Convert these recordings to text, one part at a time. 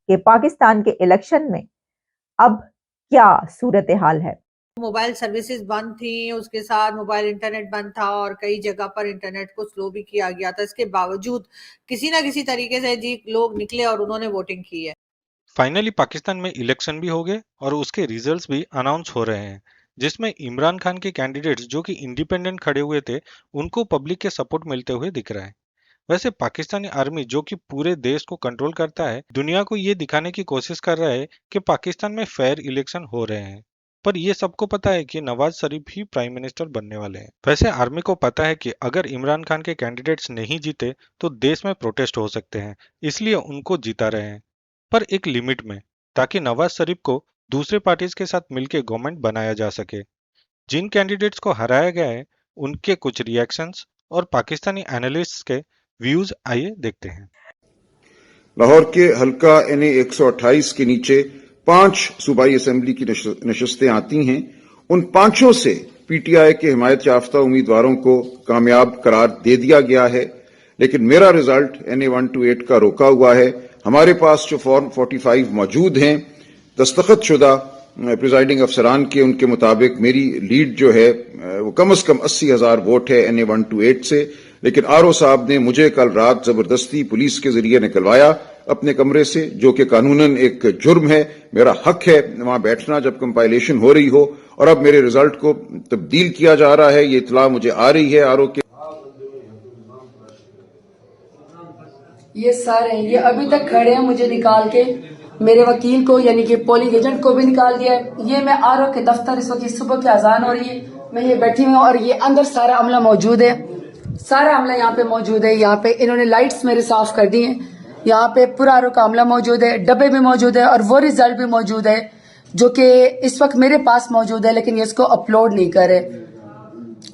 कि पाकिस्तान के इलेक्शन में अब क्या सूरत हाल है। मोबाइल सर्विसेज बंद थी, उसके साथ मोबाइल इंटरनेट बंद था और कई जगह पर इंटरनेट को स्लो भी किया गया था। इसके बावजूद किसी ना किसी तरीके से जी लोग निकले और उन्होंने वोटिंग की है। फाइनली पाकिस्तान में इलेक्शन भी हो गए और उसके रिजल्ट्स भी अनाउंस हो रहे हैं, जिसमें इमरान खान के कैंडिडेट्स जो कि इंडिपेंडेंट खड़े हुए थे उनको पब्लिक के सपोर्ट मिलते हुए दिख रहा है। वैसे पाकिस्तानी आर्मी जो कि पूरे देश को कंट्रोल करता है, दुनिया को ये दिखाने की कोशिश कर रहा है कि पाकिस्तान में फेयर इलेक्शन हो रहे हैं। पर ये सबको पता है कि नवाज शरीफ ही प्राइम मिनिस्टर बनने वाले हैं। वैसे आर्मी को पता है कि अगर इमरान खान के कैंडिडेट्स नहीं जीते तो देश में प्रोटेस्ट हो सकते हैं, इसलिए उनको जिता रहे हैं, पर एक लिमिट में, ताकि नवाज शरीफ को दूसरे पार्टीज के साथ मिलकर गवर्नमेंट बनाया जा सके। जिन कैंडिडेट्स को हराया गया है उनके कुछ रिएक्शंस और पाकिस्तानी एनालिस्ट्स के व्यूज आइए देखते हैं। लाहौर के हल्का NA 128 के नीचे 5 सूबाई असेंबली की नशस्तें आती हैं। उन पांचों से PTI के हिमायत याफ्ता उम्मीदवारों को कामयाब करार दे दिया गया है, लेकिन मेरा रिजल्ट NA 128 का रोका हुआ है। हमारे पास जो फॉर्म 45 मौजूद हैं दस्तखत शुदा प्रिजाइडिंग अफसरान के, उनके मुताबिक मेरी लीड जो है वो कम से कम 80,000 वोट है NA 128 से, लेकिन RO साहब ने मुझे कल रात जबरदस्ती पुलिस के जरिए निकलवाया अपने कमरे से, जो कि कानूनन एक जुर्म है। मेरा हक है वहां बैठना जब कंपाइलेशन हो रही हो, और अब मेरे रिजल्ट को तब्दील किया जा रहा है। ये इतला मुझे आ रही है RO के। ये सारे ये अभी तक खड़े हैं, मुझे निकाल के मेरे वकील को यानी कि पोलिंग एजेंट को भी निकाल दिया है। ये मैं RO के दफ्तर, इस वक्त सुबह की अजान हो रही है, मैं ये बैठी हुई हूँ और ये अंदर सारा अमला मौजूद है, सारा अमला यहाँ पे मौजूद है। यहाँ पे इन्होंने लाइट्स मेरे साफ कर दी हैं, यहाँ पे पूरा RO का अमला मौजूद है, डब्बे भी मौजूद है और वो रिजल्ट भी मौजूद है जो कि इस वक्त मेरे पास मौजूद है, लेकिन ये इसको अपलोड नहीं करे।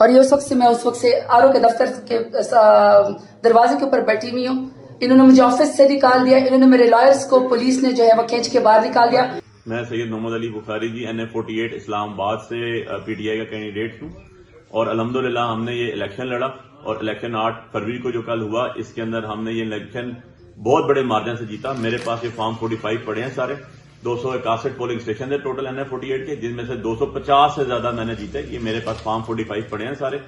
और ये उस वक्त से RO के दफ्तर के दरवाजे के ऊपर बैठी हुई हूँ। इन्होंने मुझे ऑफिस से निकाल दिया, इन्होंने मेरे लॉयर्स को पुलिस ने जो है वो खींच के बाहर निकाल दिया। मैं सैयद मोहम्मद अली बुखारी जी NA 48 इस्लामाबाद से PTI का कैंडिडेट हूँ और अल्हम्दुलिल्लाह हमने ये इलेक्शन लड़ा और इलेक्शन 8 फरवरी को जो कल हुआ इसके अंदर हमने ये इलेक्शन बहुत बड़े मार्जिन से जीता। मेरे पास ये फॉर्म 45 पड़े हैं, सारे 261 पोलिंग स्टेशन है टोटल NA 48 के, जिनमें से 250 से ज्यादा मैंने जीते। ये मेरे पास फॉर्म 45 पड़े हैं सारे,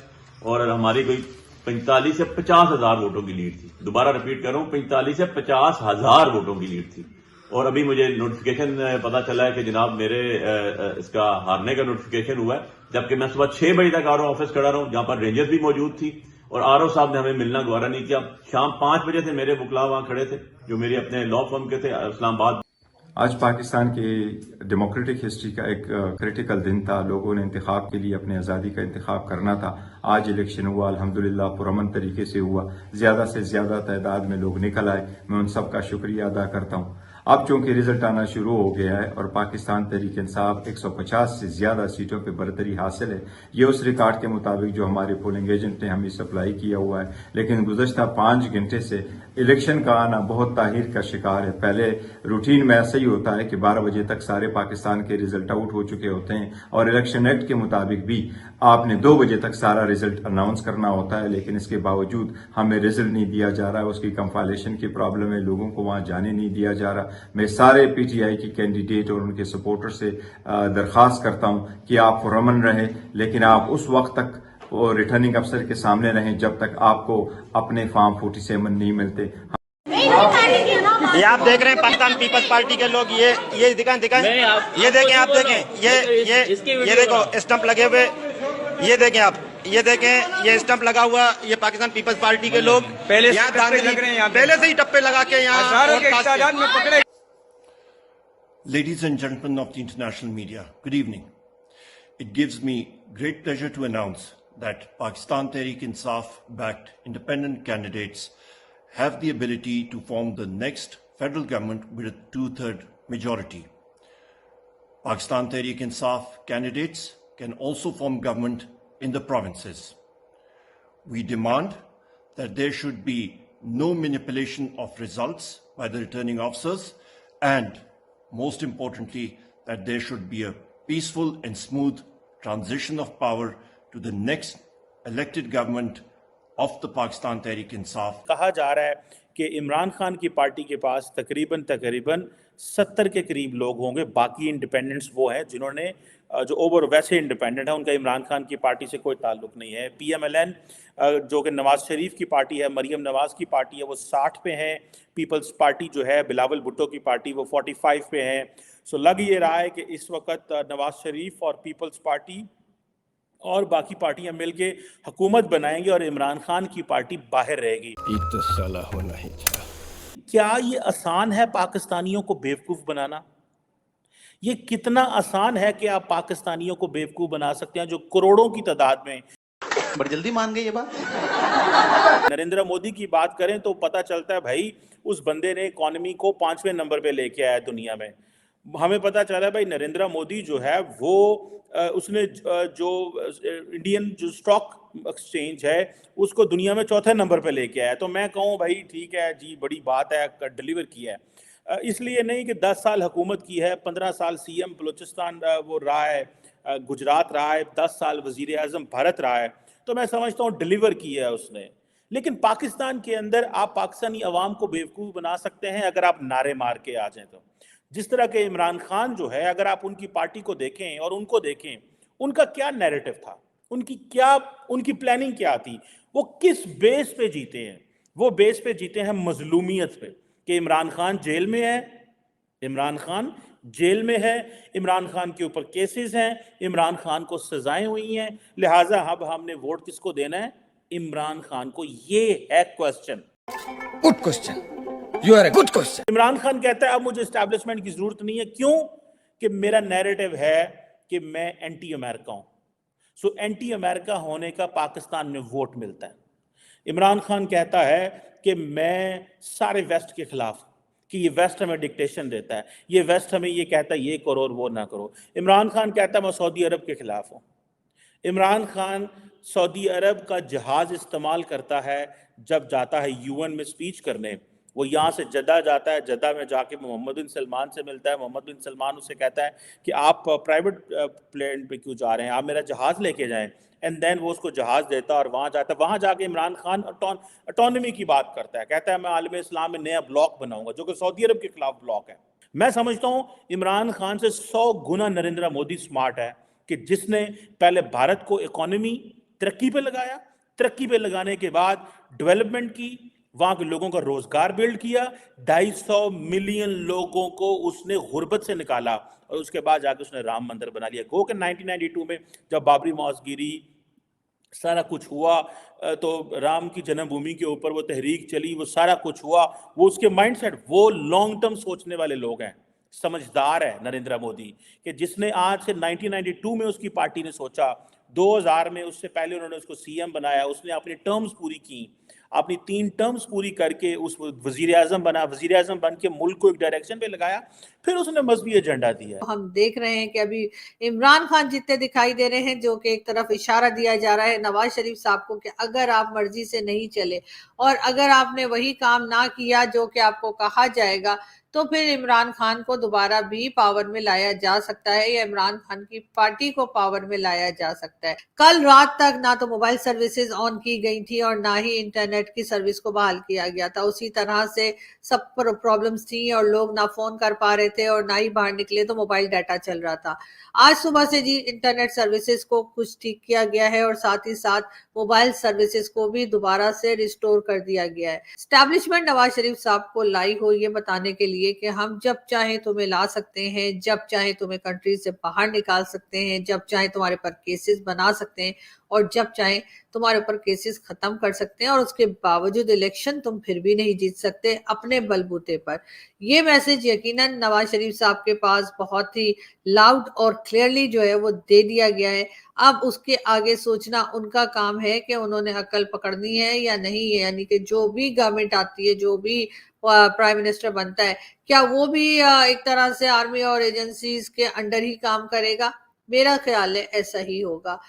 और हमारी कोई 45 से 50 हजार वोटों की लीड थी। दोबारा रिपीट कर रहा हूं, 45 से 50 हजार वोटों की लीड थी। और अभी मुझे नोटिफिकेशन पता चला है कि जनाब मेरे इसका हारने का नोटिफिकेशन हुआ है, जबकि मैं सुबह 6 बजे तक RO ऑफिस खड़ा रहा हूं, जहां पर रेंजर्स भी मौजूद थी और RO साहब ने हमें मिलना गवारा नहीं किया। शाम 5 बजे से मेरे वकला वहां खड़े थे जो मेरी अपने लॉ फर्म के थे इस्लामाबाद। आज पाकिस्तान की डेमोक्रेटिक हिस्ट्री का एक क्रिटिकल दिन था। लोगों ने इंतखाब के लिए अपने आज़ादी का इंतखाब करना था। आज इलेक्शन हुआ, अल्हम्दुलिल्लाह पुरअमन तरीके से हुआ, ज्यादा से ज्यादा तादाद में लोग निकल आए। मैं उन सब का शुक्रिया अदा करता हूँ। अब चूंकि रिजल्ट आना शुरू हो गया है और पाकिस्तान तहरीक इंसाफ 150 से ज्यादा सीटों पर बरतरी हासिल है, ये उस रिकॉर्ड के मुताबिक जो हमारे पोलिंग एजेंट ने हमें सप्लाई किया हुआ है। लेकिन गुज़श्ता 5 घंटे से इलेक्शन का आना बहुत ताहीर का शिकार है। पहले रूटीन में ऐसा ही होता है कि 12 बजे तक सारे पाकिस्तान के रिजल्ट आउट हो चुके होते हैं और इलेक्शन एक्ट के मुताबिक भी आपने 2 बजे तक सारा रिजल्ट अनाउंस करना होता है, लेकिन इसके बावजूद हमें रिजल्ट नहीं दिया जा रहा है। उसकी कंपाइलेशन की प्रॉब्लम है, लोगों को वहां जाने नहीं दिया जा रहा। मैं सारे PTI की कैंडिडेट और उनके सपोर्टर से दरखास्त करता हूं कि आप पुरअमन रहें, लेकिन आप उस वक्त तक वो रिटर्निंग अफसर के सामने रहें जब तक आपको अपने फॉर्म 47 नहीं मिलते। ये आप देख रहे हैं पाकिस्तान पीपल्स पार्टी के लोग, ये दिखाएं ये देखें, आप देखें ये देखो स्टंप लगे हुए, ये देखें आप, ये देखें ये स्टंप लगा हुआ, ये पाकिस्तान पीपल्स पार्टी के लोग पहले से ही टप्पे लगा के यहाँ। Ladies and gentlemen of the international media, good evening. It gives me great pleasure to announce that Pakistan Tehreek-e-Insaf backed independent candidates have the ability to form the next federal government with a 2/3 majority. Pakistan Tehreek-e-Insaf candidates can also form government in the provinces. We demand that there should be no manipulation of results by the returning officers, and most importantly, that there should be a peaceful and smooth transition of power to the next elected government of the Pakistan Tehreek-e-Insaf. कहा जा रहा है कि इमरान खान की party के पास तकरीबन 70 के करीब लोग होंगे। बाकी इंडिपेंडेंट्स वो हैं जिन्होंने जो ओवर वैसे इंडिपेंडेंट है, उनका इमरान खान की पार्टी से कोई ताल्लुक नहीं है। PMLN जो कि नवाज शरीफ की पार्टी है, मरियम नवाज की पार्टी है, वो 60 पे है। पीपल्स पार्टी जो है बिलावल भुट्टो की पार्टी, वो 45 पे है। सो लग ये रहा है कि इस वक्त नवाज शरीफ और पीपल्स पार्टी और बाकी पार्टियां मिलके हुकूमत बनाएंगी और इमरान खान की पार्टी बाहर रहेगी। तो साला होना ही था। क्या ये आसान है पाकिस्तानियों को बेवकूफ़ बनाना? ये कितना आसान है कि आप पाकिस्तानियों को बेवकूफ़ बना सकते हैं जो करोड़ों की तादाद में। बड़ी जल्दी मान गए ये बात। नरेंद्र मोदी की बात करें तो पता चलता है भाई उस बंदे ने इकोनॉमी को 5वें नंबर पे लेके आया दुनिया में। हमें पता चला भाई नरेंद्र मोदी जो है वो उसने जो इंडियन जो स्टॉक एक्सचेंज है उसको दुनिया में 4थे नंबर पे लेके आया। तो मैं कहूँ भाई ठीक है जी, बड़ी बात है, डिलीवर किया है। इसलिए नहीं कि 10 साल हुकूमत की है, 15 साल CM बलूचिस्तान वो रहा है, गुजरात रहा है, 10 साल वजीर आज़म भारत रहा है, तो मैं समझता हूँ डिलीवर किया है उसने। लेकिन पाकिस्तान के अंदर आप पाकिस्तानी अवाम को बेवकूफ़ बना सकते हैं अगर आप नारे मार के आ जाएं। तो जिस तरह के इमरान खान जो है, अगर आप उनकी पार्टी को देखें और उनको देखें, उनका क्या नैरेटिव था, उनकी प्लानिंग क्या थी, वो किस बेस पे जीते हैं? वो बेस पे जीते हैं मजलूमियत पे कि इमरान खान जेल में है, इमरान खान जेल में है, इमरान खान के ऊपर केसेस हैं, इमरान खान को सजाएं हुई हैं, लिहाजा अब हमने वोट किसको देना है? इमरान खान को। ये है question. Good question, you are a good question. Imran Khan कहता है अब मुझे एस्टैब्लिशमेंट की जरूरत नहीं है। क्यों? कि मेरा नैरेटिव है कि मैं एंटी अमेरिका हूं। सो एंटी अमेरिका होने का पाकिस्तान में वोट मिलता है। इमरान खान कहता है कि मैं सारे वेस्ट के खिलाफ, कि ये वेस्ट हमें डिक्टेशन देता है, ये वेस्ट हमें ये कहता है ये करो और वो ना करो। इमरान खान कहता है मैं सऊदी अरब के खिलाफ हूँ। इमरान खान सऊदी अरब का जहाज़ इस्तेमाल करता है जब जाता है UN में स्पीच करने। वो यहाँ से जद्दा जाता है, जद्दा में जाके मोहम्मद बिन सलमान से मिलता है। मोहम्मद बिन सलमान उससे कहता है कि आप प्राइवेट प्लेन पे क्यों जा रहे हैं, आप मेरा जहाज़ लेके जाएं। एंड देन वो उसको जहाज़ देता है और वहाँ जाता है। वहाँ जाके इमरान खान ऑटोनॉमी की बात करता है, कहता है मैं आलम इस्लाम में नया ब्लॉक बनाऊंगा, जो कि सऊदी अरब के खिलाफ ब्लॉक है। मैं समझता हूँ इमरान खान से 100 गुना नरेंद्र मोदी स्मार्ट है कि जिसने पहले भारत को इकोनॉमी तरक्की पे लगाया, तरक्की पे लगाने के बाद डेवलपमेंट की, वहां के लोगों का रोजगार बिल्ड किया, 250 मिलियन लोगों को उसने गुर्बत से निकाला और उसके बाद जाके उसने राम मंदिर बना लिया। गो के 1992 में जब बाबरी मस्जिद सारा कुछ हुआ तो राम की जन्मभूमि के ऊपर वो तहरीक चली, वो सारा कुछ हुआ, वो उसके माइंडसेट, वो लॉन्ग टर्म सोचने वाले लोग हैं, समझदार है नरेंद्र मोदी, कि जिसने आज से 1992 में उसकी पार्टी ने सोचा, 2000 में उससे पहले उन्होंने उसको CM बनाया, उसने अपनी टर्म्स पूरी की, अपनी 3 टर्म्स पूरी करके उस वजीर आजम बना, वजीर आजम बन के मुल्क को एक डायरेक्शन पे लगाया, फिर उसने मजहबी एजेंडा दिया। हम देख रहे हैं कि अभी इमरान खान जितने दिखाई दे रहे हैं, जो कि एक तरफ इशारा दिया जा रहा है नवाज शरीफ साहब को कि अगर आप मर्जी से नहीं चले और अगर आपने वही काम ना किया जो कि आपको कहा जाएगा, तो फिर इमरान खान को दोबारा भी पावर में लाया जा सकता है या इमरान खान की पार्टी को पावर में लाया जा सकता है। कल रात तक ना तो मोबाइल सर्विसेज ऑन की गई थी और ना ही इंटरनेट की सर्विस को बहाल किया गया था। उसी तरह से सब प्रॉब्लम्स थी और लोग ना फोन कर पा रहे थे और ना ही बाहर निकले तो मोबाइल डाटा चल रहा था। आज सुबह से जी इंटरनेट सर्विसेज को कुछ ठीक किया गया है और साथ ही साथ मोबाइल सर्विसेज को भी दोबारा से रिस्टोर कर दिया गया है। एस्टैब्लिशमेंट नवाज शरीफ साहब को लाई हो ये बताने के लिए कि हम जब चाहे तुम्हें ला सकते हैं, जब चाहे तुम्हें कंट्री से बाहर निकाल सकते हैं, जब चाहे तुम्हारे पर केसेस बना सकते हैं और जब चाहे तुम्हारे ऊपर केसेस खत्म कर सकते हैं और उसके बावजूद इलेक्शन तुम फिर भी नहीं जीत सकते अपने बलबूते पर। ये मैसेज यकीनन नवाज शरीफ साहब के पास बहुत ही लाउड और क्लियरली जो है वो दे दिया गया है। अब उसके आगे सोचना उनका काम है कि उन्होंने अकल पकड़नी है या नहीं है, यानी कि जो भी गवर्नमेंट आती है, जो भी प्राइम मिनिस्टर बनता है, क्या वो भी एक तरह से आर्मी और एजेंसीज के अंडर ही काम करेगा? मेरा ख्याल है ऐसा ही होगा।